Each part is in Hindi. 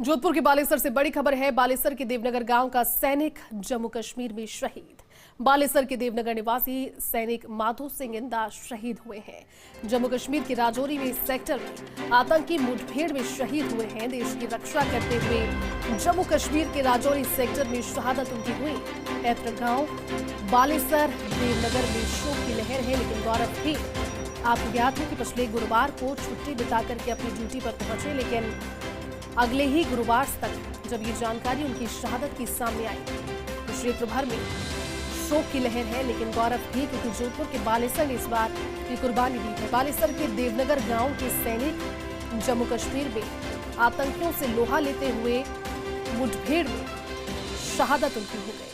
जोधपुर के बालेसर से बड़ी खबर है। बालेसर के देवनगर गांव का सैनिक जम्मू कश्मीर में शहीद। बालेसर के देवनगर निवासी सैनिक माधो सिंह इंदा शहीद हुए हैं। जम्मू कश्मीर के राजौरी में सेक्टर में आतंकी मुठभेड़ में शहीद हुए हैं। देश की रक्षा करते हुए जम्मू कश्मीर के राजौरी सेक्टर में शहादत उनकी हुई। पैतृक गांव बालेसर देवनगर में शोक की लहर है, लेकिन गौरव भी आपको ज्ञात है कि पिछले गुरुवार को छुट्टी बिता करके अपनी ड्यूटी पर पहुंचे, लेकिन अगले ही गुरुवार तक जब ये जानकारी उनकी शहादत की सामने आई तो क्षेत्र भर में शोक की लहर है, लेकिन गौरव भी क्योंकि जोधपुर के बालेसर ने इस बार की कुर्बानी दी है। बालेसर के देवनगर गांव के सैनिक जम्मू कश्मीर में आतंकियों से लोहा लेते हुए मुठभेड़ में शहादत उनकी हो गई।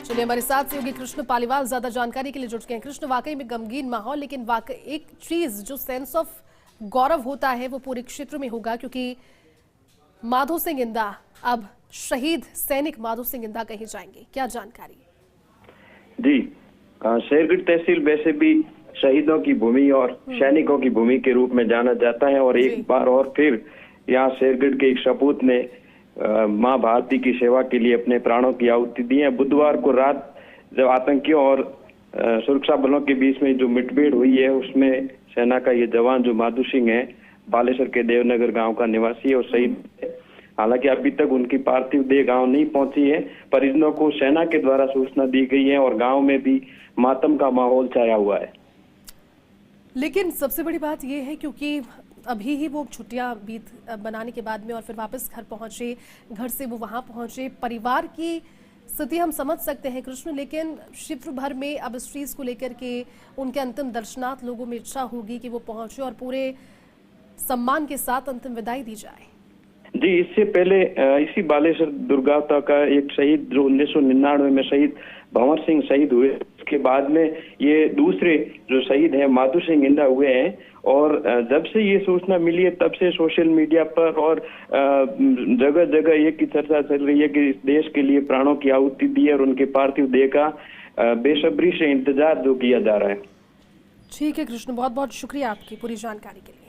चलिए हमारे साथ सहयोगी कृष्ण पालीवाल ज्यादा जानकारी के लिए जुट गए हैं। कृष्ण, वाकई में गमगीन माहौल, लेकिन वाकई एक चीज जो सेंस ऑफ गौरव होता है वो पूरे क्षेत्र में होगा, क्योंकि माधो सिंह इंदा अब शहीद सैनिक माधो सिंह इंदा कहीं जाएंगे। क्या जानकारी? जी, शेरगढ़ तहसील वैसे भी शहीदों की भूमि और सैनिकों की भूमि के रूप में जाना जाता है और एक बार और फिर यहाँ शेरगढ़ के एक सपूत ने मां भारती की सेवा के लिए अपने प्राणों की आहुति दी है। बुधवार को रात जब आतंकियों और सुरक्षा बलों के बीच में जो मुठभेड़ हुई है उसमें सेना का ये जवान जो माधो सिंह है, बालेसर के देवनगर गांव का निवासी और शहीद है। हालांकि अभी तक उनकी पार्थिव देह गांव नहीं पहुंची है। परिजनों को सेना के द्वारा सूचना दी गई है और गांव में भी मातम का माहौल छाया हुआ है। लेकिन सबसे बड़ी बात यह है क्योंकि अभी ही वो छुट्टियां बीत बनाने के बाद में और फिर वापस घर पहुंचे, घर से वो वहां पहुंचे। परिवार की स्थिति हम समझ सकते हैं कृष्ण, लेकिन क्षेत्र भर में अब इस चीज को लेकर के उनके अंतिम दर्शनार्थ लोगों में इच्छा होगी कि वो पहुंचे और पूरे सम्मान के साथ अंतिम विदाई दी जाए। जी, इससे पहले इसी बालेसर दुर्गावता का एक शहीद जो 1999 में शहीद भंवर सिंह शहीद हुए, उसके बाद में ये दूसरे जो शहीद हैं माधो सिंह इंदा हुए हैं। और जब से ये सूचना मिली है तब से सोशल मीडिया पर और जगह जगह ये की चर्चा चल रही है कि इस देश के लिए प्राणों की आहुति दी है और उनके पार्थिव देह का बेसब्री से इंतजार जो किया जा रहा है। ठीक है कृष्ण, बहुत बहुत शुक्रिया आपकी पूरी जानकारी के लिए।